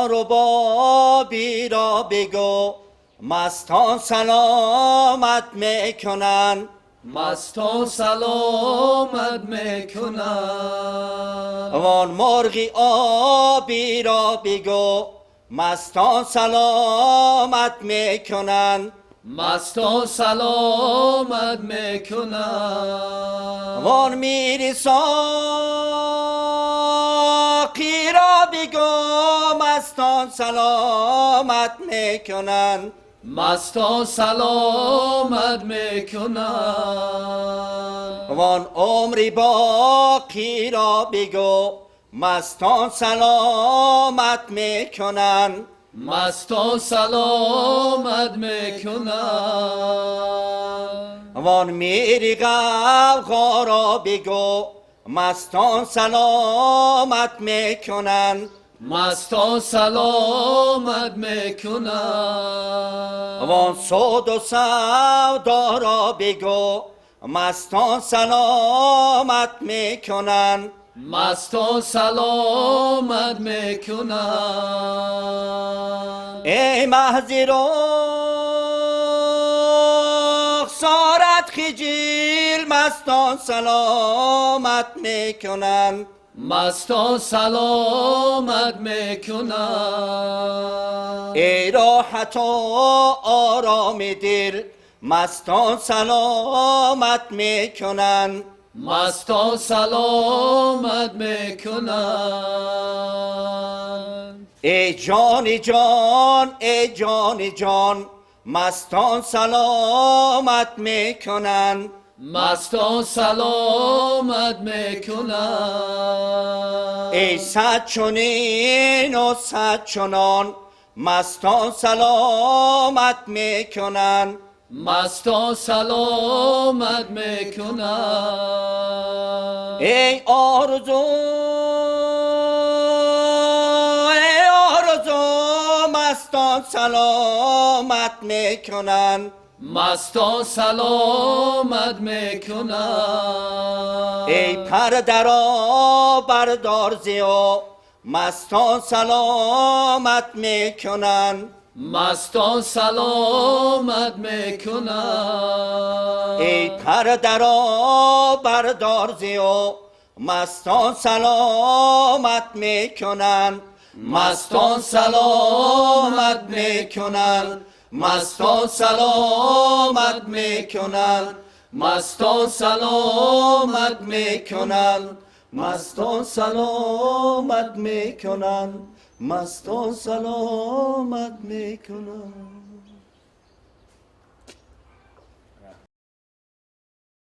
رو بابی را بگو مستان سلامت میکنن، مستان سلامت میکنن. وان مرغی آبی را بگو مستان سلامت میکنن، مستان سلامت میکنن. وان میری ساقی را بگو مستان سلامت میکنن، مستان سلامت میکنن. وان عمری باقی را بگو مستان سلامت میکنن، مستان سلامت میکنن. وان میری غوغا را بگو مستان سلامت میکنن، مستان سلامت میکنن. وان سود و سودا را بگو مستان سلامت میکنن، مستان سلامت میکنن. ای محضی رخسارت خجیل مستان سلامت میکنن، مستان سلامت میکنن. ای راحت و آرام دل مستان سلامت میکنن، مستان سلامت میکنن. ای جان جان ای جان جان مستان سلامت میکنن، مستان سلامت میکنن. ای صد چنین و صد چنان مستان سلامت میکنن، مستان سلامت میکنن. ای آرزو مستان سلامت میکنن، مستان سلامت میکنن. ای پر درا بردار زیو مستان سلامت میکنن، مستان سلامت میکنن. ای پر درا بردار زیو مستان سلامت میکنن، مستان سلامت میکنن، مستان سلامت میکنن، مستان سلامت میکنن، مستان سلامت میکنن، مستان سلامت میکنن.